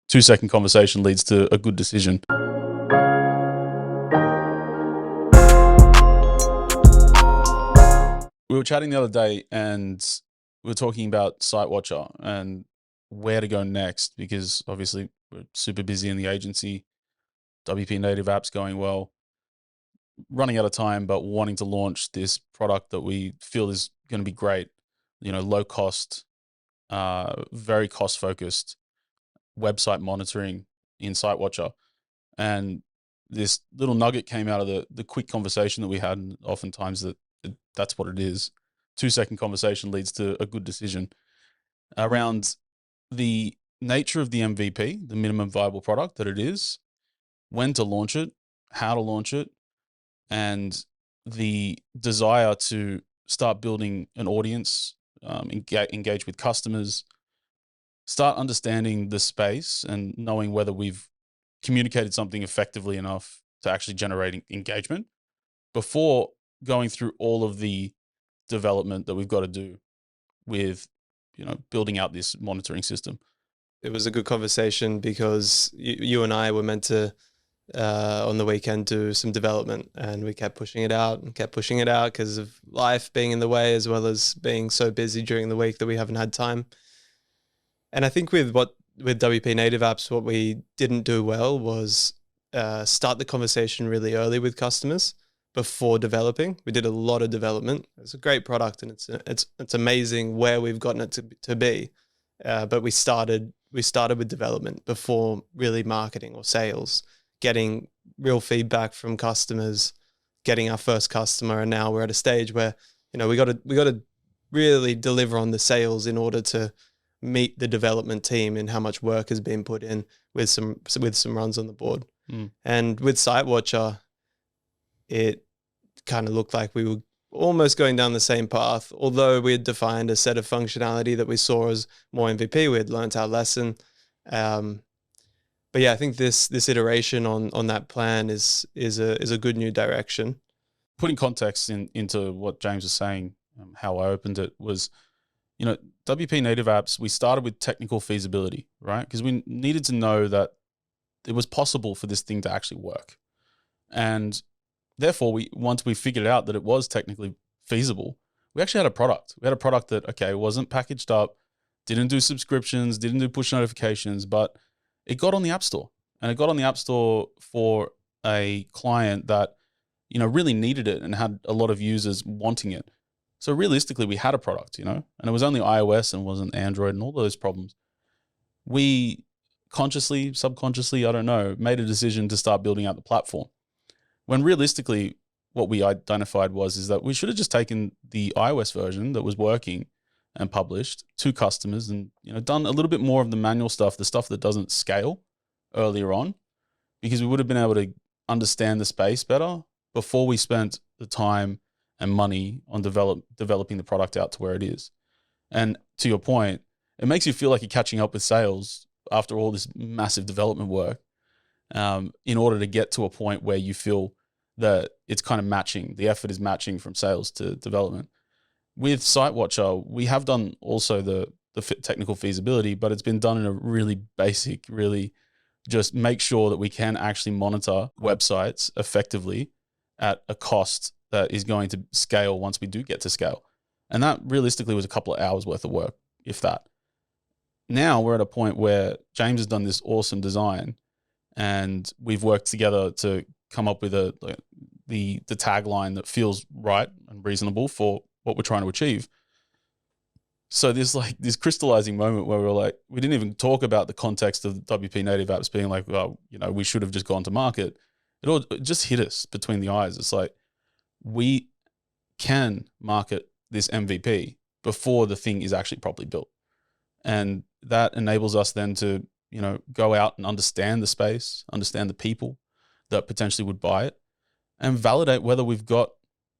2-second conversation leads to a good decision. We were chatting the other day and we were talking about SiteWatcher and where to go next, because obviously we're super busy in the agency, WP native apps going well, running out of time, but wanting to launch this product that we feel is going to be great, low cost, very cost focused website monitoring in SiteWatcher. And this little nugget came out of the quick conversation that we had. And oftentimes that's what it is. 2-second conversation leads to a good decision around the nature of the MVP, the minimum viable product that it is, when to launch it, how to launch it, and the desire to start building an audience, engage with customers, start understanding the space and knowing whether we've communicated something effectively enough to actually generate engagement before going through all of the development that we've got to do with, building out this monitoring system. It was a good conversation because you and I were meant to, on the weekend, do some development, and we kept pushing it out because of life being in the way, as well as being so busy during the week that we haven't had time. And I think with WP native apps, what we didn't do well was start the conversation really early with customers before developing. We did a lot of development. It's a great product, and it's amazing where we've gotten it to be. But we started with development before really marketing or sales, getting real feedback from customers, getting our first customer, and now we're at a stage where we got to really deliver on the sales in order to meet the development team and how much work has been put in with some runs on the board. And with SiteWatcher, it kind of looked like we were almost going down the same path, although we had defined a set of functionality that we saw as more MVP. We had learnt our lesson. But yeah, I think this iteration on that plan is a good new direction. Putting context into what James was saying, how I opened it was, WP native apps, we started with technical feasibility, right? Because we needed to know that it was possible for this thing to actually work. And therefore, once we figured out that it was technically feasible, we actually had a product. We had a product that, okay, wasn't packaged up, didn't do subscriptions, didn't do push notifications, but it got on the App Store. And it got on the App Store for a client that, really needed it and had a lot of users wanting it. So realistically, we had a product, and it was only iOS and wasn't Android and all those problems. We consciously, subconsciously, I don't know, made a decision to start building out the platform. When realistically, what we identified is that we should have just taken the iOS version that was working and published to customers and, done a little bit more of the manual stuff, the stuff that doesn't scale earlier on, because we would have been able to understand the space better before we spent the time and money on developing the product out to where it is. And to your point, it makes you feel like you're catching up with sales after all this massive development work, in order to get to a point where you feel that it's kind of matching, the effort is matching from sales to development. With SiteWatcher, we have done also the technical feasibility, but it's been done in a really basic, really just make sure that we can actually monitor websites effectively at a cost that is going to scale once we do get to scale. And that realistically was a couple of hours worth of work, if that. Now we're at a point where James has done this awesome design and we've worked together to come up with the tagline that feels right and reasonable for what we're trying to achieve. So there's this crystallizing moment where we didn't even talk about the context of WP native apps being like, well, we should have just gone to market. It just hit us between the eyes. It's like, we can market this MVP before the thing is actually properly built. And that enables us then to, go out and understand the space, understand the people that potentially would buy it, and validate whether we've got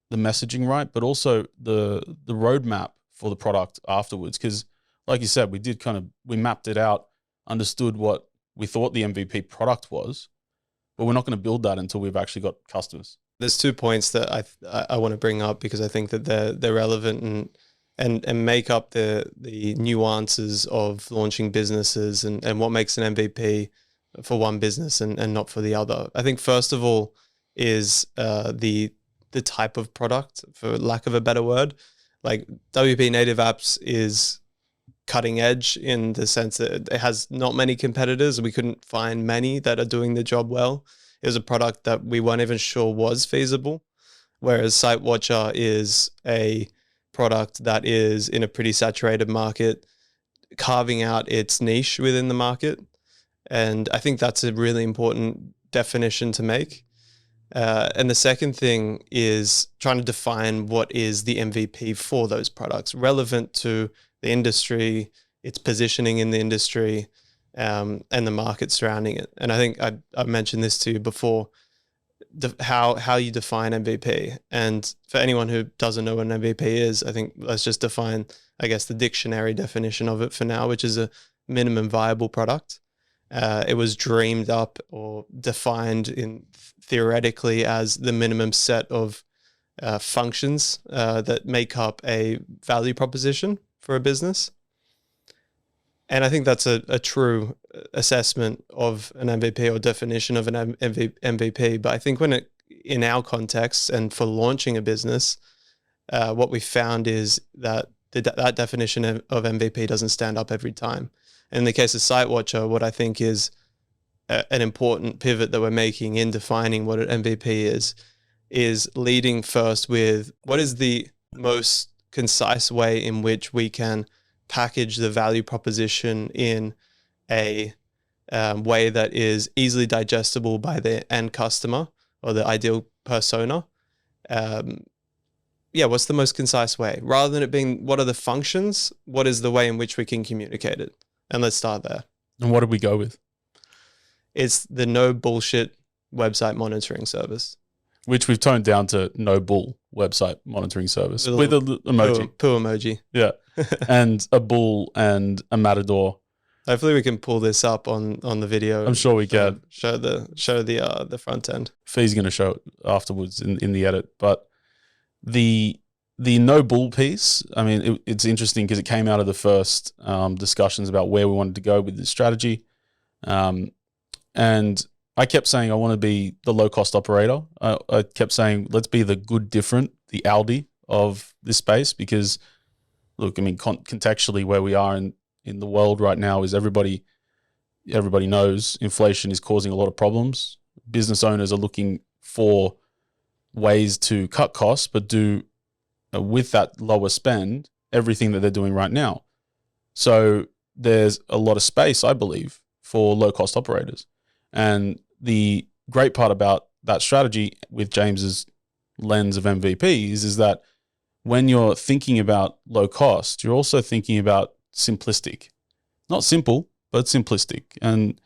the messaging right, but also the roadmap for the product afterwards. Because like you said, we mapped it out, understood what we thought the MVP product was, but we're not going to build that until we've actually got customers. There's 2 points that I want to bring up because I think that they're relevant, and and make up the nuances of launching businesses and what makes an MVP for one business and not for the other. I think first of all is the type of product, for lack of a better word. Like WP Native Apps is cutting edge in the sense that it has not many competitors. We couldn't find many that are doing the job well. It was a product that we weren't even sure was feasible, whereas SiteWatcher is a product that is in a pretty saturated market, carving out its niche within the market. And I think that's a really important definition to make. And the second thing is trying to define what is the MVP for those products, relevant to the industry, its positioning in the industry, and the market surrounding it. And I think I mentioned this to you before, how you define MVP. And for anyone who doesn't know what an MVP is, I think let's just define, I guess, the dictionary definition of it for now, which is a minimum viable product. It was dreamed up or defined in theoretically as the minimum set of functions that make up a value proposition for a business. And I think that's a true assessment of an MVP or definition of an MVP. But I think in our context and for launching a business, what we found is that that definition of MVP doesn't stand up every time. In the case of SiteWatcher, what I think is an important pivot that we're making in defining what an MVP is leading first with what is the most concise way in which we can package the value proposition in a way that is easily digestible by the end customer or the ideal persona. What's the most concise way? Rather than it being what are the functions, what is the way in which we can communicate it? And let's start there. And what did we go with? It's the no bullshit website monitoring service. Which we've toned down to no bull website monitoring service with a emoji. Poo emoji. Yeah. And a bull and a matador. Hopefully we can pull this up on the video. I'm sure we can. Show the front end. Fee's going to show it afterwards in the edit. But the no bull piece, I mean, it's interesting because it came out of the first discussions about where we wanted to go with this strategy. And I kept saying I want to be the low-cost operator. I kept saying, let's be the good different, the Aldi of this space because, look, I mean, contextually where we are in the world right now is everybody knows inflation is causing a lot of problems. Business owners are looking for ways to cut costs, but do with that lower spend everything that they're doing right now. So there's a lot of space, I believe, for low-cost operators. And the great part about that strategy with James's lens of MVPs is that when you're thinking about low cost, you're also thinking about simplistic. Not simple, but simplistic. And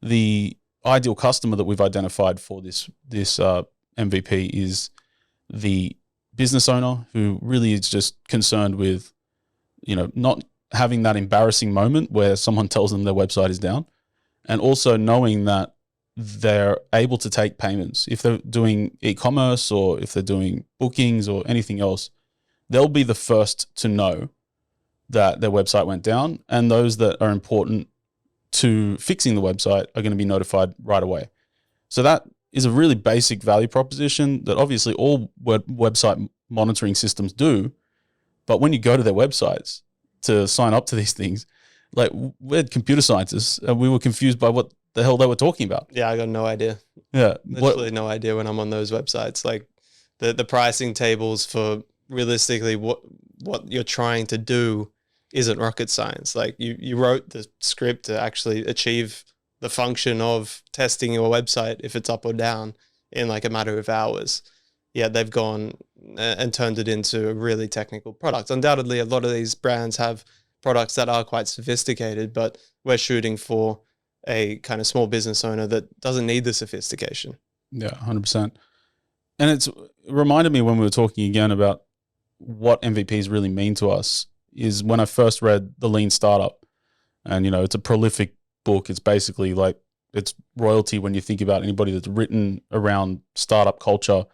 the ideal customer that we've identified for this MVP is the business owner who really is just concerned with, not having that embarrassing moment where someone tells them their website is down, and also knowing that they're able to take payments. If they're doing e-commerce or if they're doing bookings or anything else, they'll be the first to know that their website went down, and those that are important to fixing the website are going to be notified right away. So that is a really basic value proposition that obviously all website monitoring systems do. But when you go to their websites to sign up to these things, like we're computer scientists and we were confused by what the hell they were talking about. Yeah, I got no idea. Yeah. Literally no idea when I'm on those websites. Like the pricing tables for realistically what you're trying to do isn't rocket science. Like you wrote the script to actually achieve the function of testing your website if it's up or down in like a matter of hours. Yeah, they've gone and turned it into a really technical product. Undoubtedly, a lot of these brands have products that are quite sophisticated, but we're shooting for a kind of small business owner that doesn't need the sophistication. Yeah, 100%. And it reminded me when we were talking again about what MVPs really mean to us is when I first read The Lean Startup, and it's a prolific book. It's basically like it's royalty when you think about anybody that's written around startup culture,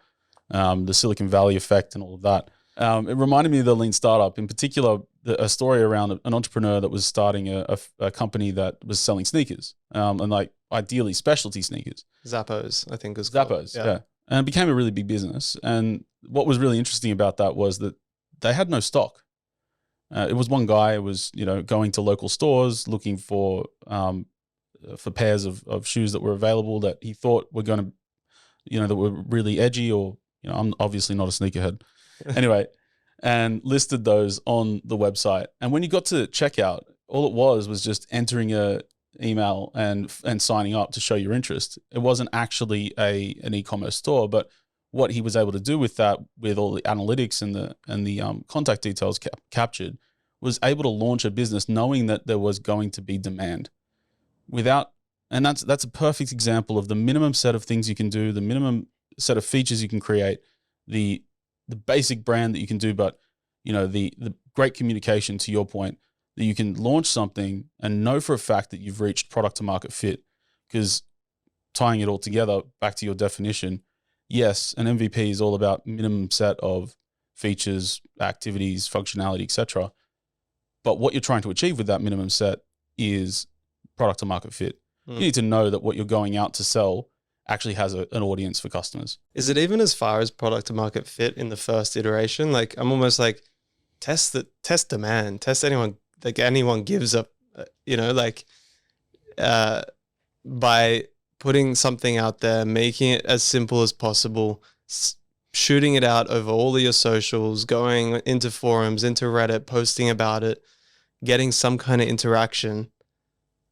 the Silicon Valley effect and all of that. It reminded me of the lean startup, in particular, a story around an entrepreneur that was starting a company that was selling sneakers, and like ideally specialty sneakers. Zappos, I think, was Zappos, called. yeah. And it became a really big business. And what was really interesting about that was that they had no stock. It was one guy who was, going to local stores looking for pairs of shoes that were available that he thought were going to, that were really edgy, or, I'm obviously not a sneakerhead. Anyway, and listed those on the website. And when you got to checkout, all it was just entering a email and signing up to show your interest. It wasn't actually an e-commerce store, but what he was able to do with that, with all the analytics and the contact details captured, was able to launch a business knowing that there was going to be demand. And that's a perfect example of the minimum set of things you can do, the minimum set of features you can create, the basic brand that you can do, but the great communication, to your point, that you can launch something and know for a fact that you've reached product to market fit. Because tying it all together, back to your definition, yes, an MVP is all about minimum set of features, activities, functionality, etc. But what you're trying to achieve with that minimum set is product to market fit. You need to know that what you're going out to sell actually has an audience for customers. Is it even as far as product to market fit in the first iteration? Like, I'm almost like, test demand, test anyone gives up, by putting something out there, making it as simple as possible, shooting it out over all of your socials, going into forums, into Reddit, posting about it, getting some kind of interaction.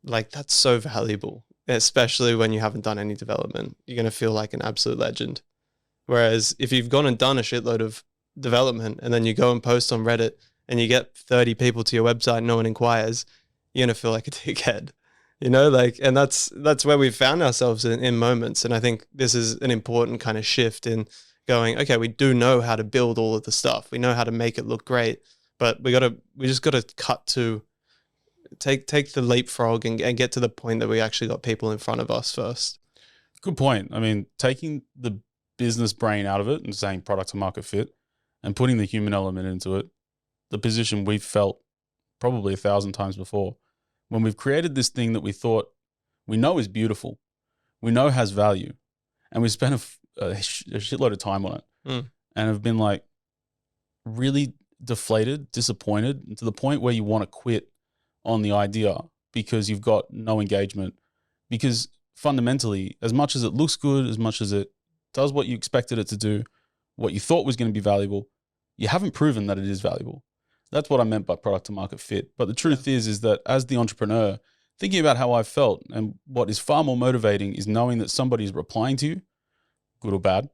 Like, that's so valuable, especially when you haven't done any development. You're going to feel like an absolute legend. Whereas if you've gone and done a shitload of development and then you go and post on Reddit and you get 30 people to your website, no one inquires, you're going to feel like a dickhead, and that's where we've found ourselves in moments. And I think this is an important kind of shift in going, okay, we do know how to build all of the stuff. We know how to make it look great, but we just got to cut to take the leapfrog and get to the point that we actually got people in front of us first. Good point. I mean, taking the business brain out of it and saying product to market fit and putting the human element into it, the position we've felt probably 1,000 times before, when we've created this thing that we thought we know is beautiful, we know has value, and we spent a shitload of time on it and have been like really deflated, disappointed, and to the point where you want to quit on the idea because you've got no engagement. Because fundamentally, as much as it looks good, as much as it does what you expected it to do, what you thought was going to be valuable, you haven't proven that it is valuable. That's what I meant by product to market fit. But the truth is that as the entrepreneur, thinking about how I felt, and what is far more motivating is knowing that somebody is replying to you, good or bad.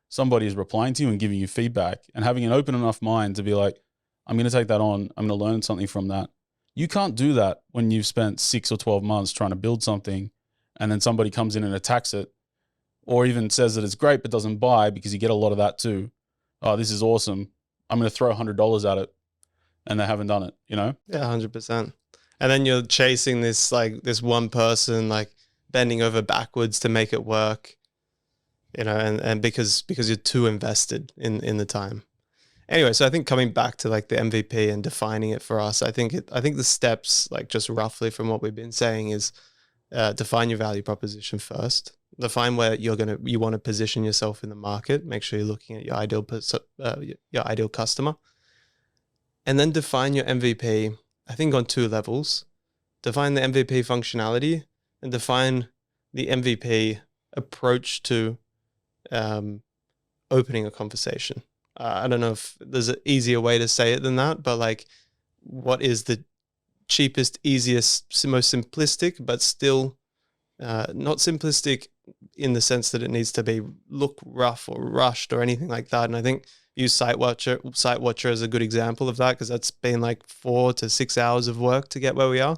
Somebody is replying to you and giving you feedback, and having an open enough mind to be like, I'm going to take that on. I'm going to learn something from that. You can't do that when you've spent 6 or 12 months trying to build something and then somebody comes in and attacks it, or even says that it's great but doesn't buy, because you get a lot of that too. Oh, this is awesome. I'm going to throw $100 at it, and they haven't done it, Yeah, 100%. And then you're chasing this one person, like bending over backwards to make it work, and because you're too invested in the time. Anyway, so I think coming back to like the MVP and defining it for us, I think the steps, like just roughly from what we've been saying, is define your value proposition first. Define where you want to position yourself in the market. Make sure you're looking at your ideal customer, and then define your MVP. I think on 2 levels: define the MVP functionality and define the MVP approach to opening a conversation. I don't know if there's an easier way to say it than that, but like, what is the cheapest, easiest, most simplistic, but still not simplistic in the sense that it needs to look rough or rushed or anything like that. And I think use SiteWatcher as a good example of that, because that's been like 4 to 6 hours of work to get where we are,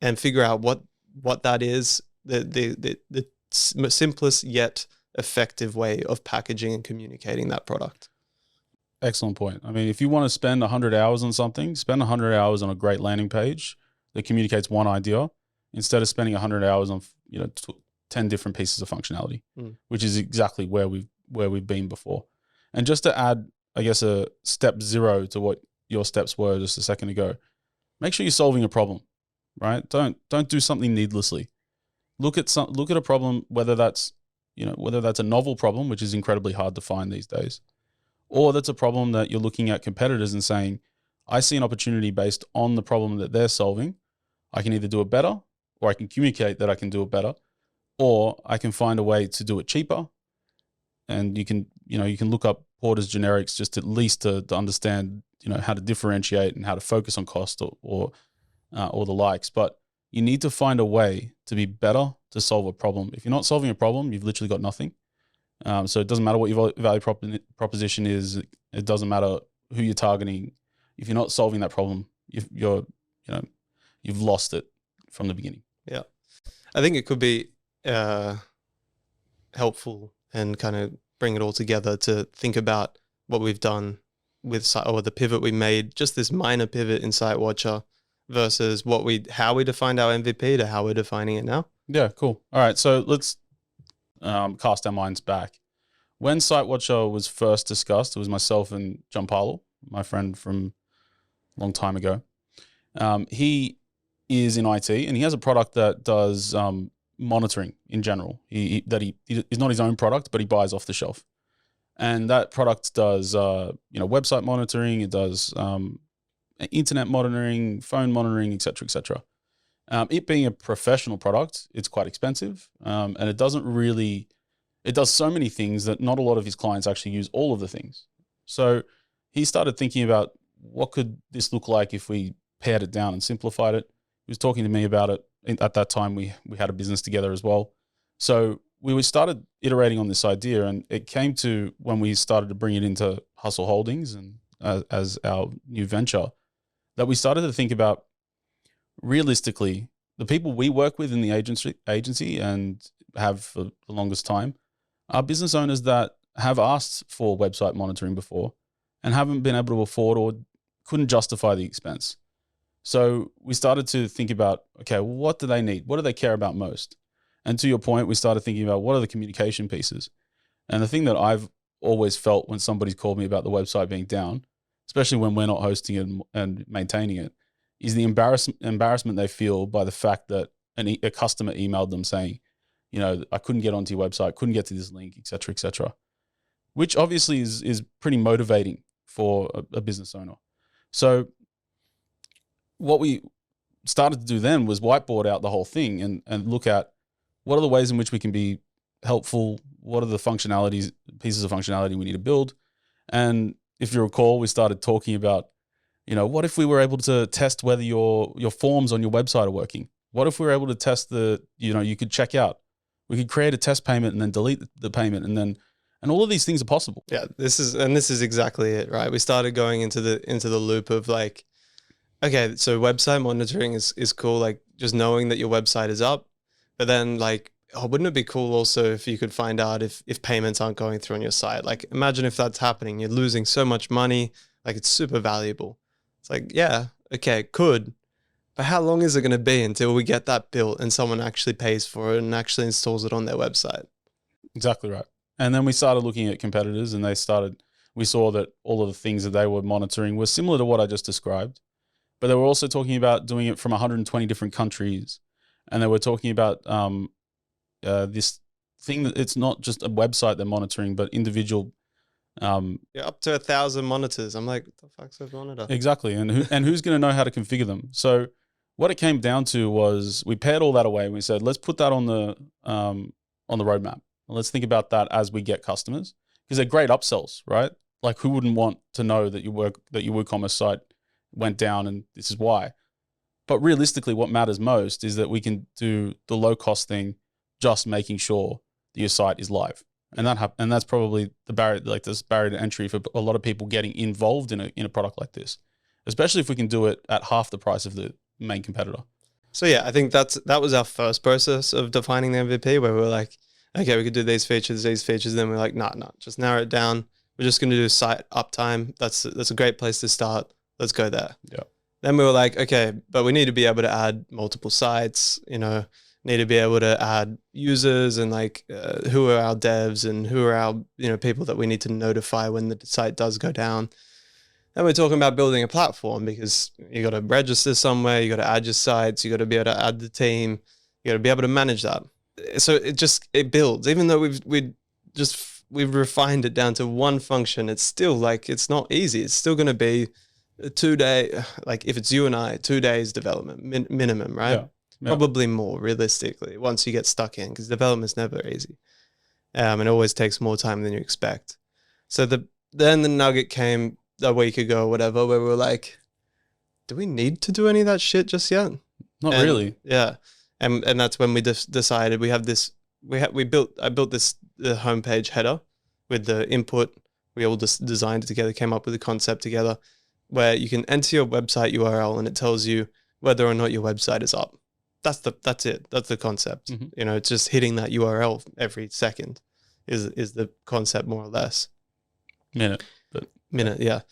and figure out what that is, the simplest yet effective way of packaging and communicating that product. Excellent point. I mean, if you want to spend 100 hours on something, spend 100 hours on a great landing page that communicates one idea, instead of spending 100 hours on 10 different pieces of functionality, which is exactly where we've been before. And just to add I guess, a step zero to what your steps were just a second ago. Make sure you're solving a problem, right? Don't do something needlessly. Look at a problem, whether that's a novel problem, which is incredibly hard to find these days, or that's a problem that you're looking at competitors and saying, I see an opportunity based on the problem that they're solving. I can either do it better, or I can communicate that I can do it better, or I can find a way to do it cheaper. And you can look up Porter's generics just at least to understand, how to differentiate and how to focus on cost or the likes. But you need to find a way to be better to solve a problem. If you're not solving a problem, you've literally got nothing. So it doesn't matter what your value proposition is. It doesn't matter who you're targeting. If you're not solving that problem, you've lost it from the beginning. Yeah, I think it could be helpful and kind of bring it all together to think about what we've done with or the pivot we made, just this minor pivot in SiteWatcher versus how we defined our MVP to how we're defining it now. Yeah, cool. All right, so let's cast our minds back. When SiteWatcher was first discussed, it was myself and John Parlow, my friend from a long time ago. He is in IT, and he has a product that does monitoring in general. He's not his own product, but he buys off the shelf. And that product does website monitoring. It does internet monitoring, phone monitoring, et cetera, et cetera. It being a professional product, it's quite expensive, and it does so many things that not a lot of his clients actually use all of the things. So he started thinking about what could this look like if we pared it down and simplified it. He was talking to me about it. At that time, we had a business together as well. So we started iterating on this idea, and it came to when we started to bring it into Hustle Holdings and as our new venture, that we started to think about, realistically, the people we work with in the agency and have for the longest time are business owners that have asked for website monitoring before and haven't been able to afford or couldn't justify the expense. So we started to think about, okay, what do they need? What do they care about most? And to your point, we started thinking about what are the communication pieces. And the thing that I've always felt when somebody's called me about the website being down, especially when we're not hosting it and maintaining it, is the embarrassment they feel by the fact that a customer emailed them saying, I couldn't get onto your website, couldn't get to this link, et cetera, which obviously is pretty motivating for a business owner. So what we started to do then was whiteboard out the whole thing and look at what are the ways in which we can be helpful, what are the pieces of functionality we need to build. And if you recall, we started talking about, what if we were able to test whether your forms on your website are working? What if we were able to test you could check out? We could create a test payment and then delete the payment, and all of these things are possible. Yeah, this is exactly it, right? We started going into the loop of like, okay, so website monitoring is cool, like just knowing that your website is up, but then like, wouldn't it be cool also if you could find out if payments aren't going through on your site? Like imagine if that's happening, you're losing so much money, like it's super valuable. It's like, yeah, okay, could, but how long is it going to be until we get that built and someone actually pays for it and actually installs it on their website? Exactly right. And then we started looking at competitors, and we saw that all of the things that they were monitoring were similar to what I just described, but they were also talking about doing it from 120 different countries. And they were talking about this thing that it's not just a website they're monitoring, but individual. Up to 1,000 monitors. I'm like, what the fuck's a monitor? Exactly. And who's going to know how to configure them? So what it came down to was we pared all that away and we said, let's put that on the roadmap. Let's think about that as we get customers, because they're great upsells, right? Like who wouldn't want to know that your WooCommerce site went down and this is why? But realistically, what matters most is that we can do the low cost thing, just making sure that your site is live. And that's probably the barrier, like this barrier to entry for a lot of people getting involved in a product like this, especially if we can do it at half the price of the main competitor. So yeah, I think that was our first process of defining the MVP, where we were like, okay, we could do these features. Then we're like, nah, just narrow it down. We're just going to do site uptime. That's a great place to start. Let's go there. Yeah. Then we were like, okay, but we need to be able to add multiple sites, need to be able to add users and like who are our devs and who are our people that we need to notify when the site does go down. And we're talking about building a platform because you got to register somewhere, you got to add your sites, you got to be able to add the team, you got to be able to manage that. So it builds, even though we've refined it down to one function. It's still like, it's not easy. It's still going to be a 2-day, like if it's you and I, 2 days development minimum, right? Yeah. Probably more realistically once you get stuck in, because development's never easy. It always takes more time than you expect. So then the nugget came a week ago or whatever, where we were like, do we need to do any of that shit just yet? Not really. Yeah. And that's when we decided I built this the homepage header with the input. We all just designed it together, came up with the concept together, where you can enter your website URL and it tells you whether or not your website is up. That's it. That's the concept. Mm-hmm. It's just hitting that URL every second is the concept, more or less. Minute, yeah.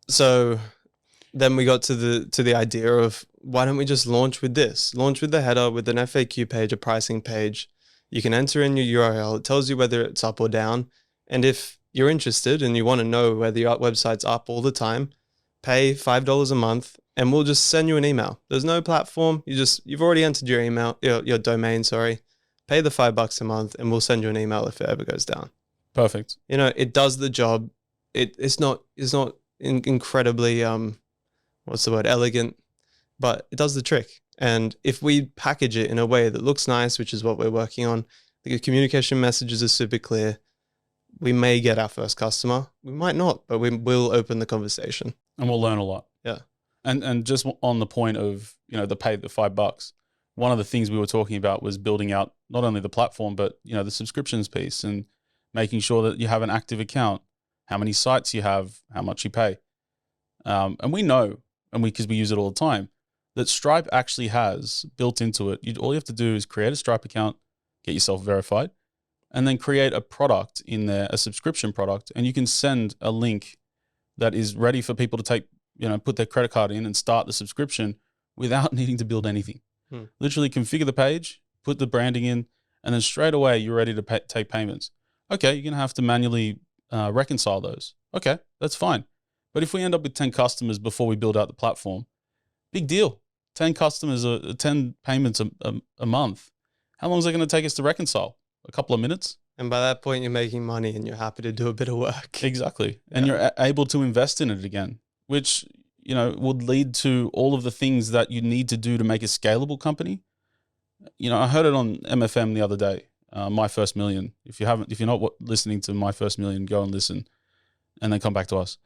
So then we got to the idea of, why don't we just launch with this? Launch with the header, with an FAQ page, a pricing page. You can enter in your URL. It tells you whether it's up or down. And if you're interested and you want to know whether your website's up all the time, pay $5 a month and we'll just send you an email. There's no platform. You've already entered your email, your domain, sorry. Pay the $5 a month and we'll send you an email if it ever goes down. Perfect. It does the job. It's not incredibly, what's the word, elegant, but it does the trick. And if we package it in a way that looks nice, which is what we're working on, the communication messages are super clear, we may get our first customer. We might not, but we will open the conversation. And we'll learn a lot. Yeah. And just on the point of, the $5, one of the things we were talking about was building out not only the platform, but, the subscriptions piece and making sure that you have an active account, how many sites you have, how much you pay. And we know, because we use it all the time, that Stripe actually has built into it. All you have to do is create a Stripe account, get yourself verified, and then create a product in there, a subscription product, and you can send a link that is ready for people to take, put their credit card in and start the subscription without needing to build anything. Literally configure the page, put the branding in, and then straight away you're ready to take payments. Okay, you're going to have to manually reconcile those. Okay, that's fine. But if we end up with 10 customers before we build out the platform, big deal. 10 customers, 10 payments a month. How long is it going to take us to reconcile? A couple of minutes? And by that point, you're making money and you're happy to do a bit of work. Exactly. And you're able to invest in it again, which, would lead to all of the things that you need to do to make a scalable company. I heard it on MFM the other day, My First Million. If you're not listening to My First Million, go and listen and then come back to us.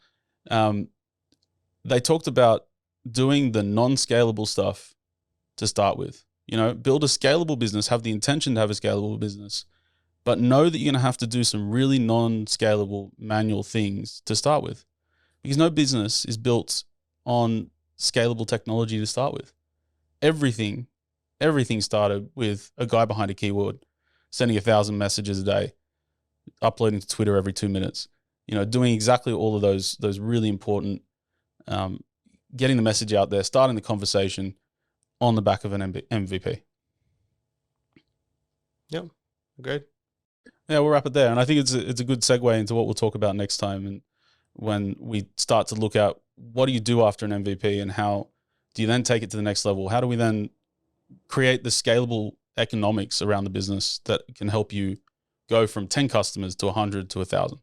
They talked about doing the non-scalable stuff to start with. Build a scalable business, have the intention to have a scalable business, but know that you're going to have to do some really non-scalable manual things to start with, because no business is built on scalable technology to start with. Everything started with a guy behind a keyboard, sending 1,000 messages a day, uploading to Twitter every 2 minutes, doing exactly all of those really important, getting the message out there, starting the conversation on the back of an MVP. Yep, agreed. Yeah, we'll wrap it there. And I think it's a good segue into what we'll talk about next time. And when we start to look at what do you do after an MVP and how do you then take it to the next level? How do we then create the scalable economics around the business that can help you go from 10 customers to 100 to 1,000?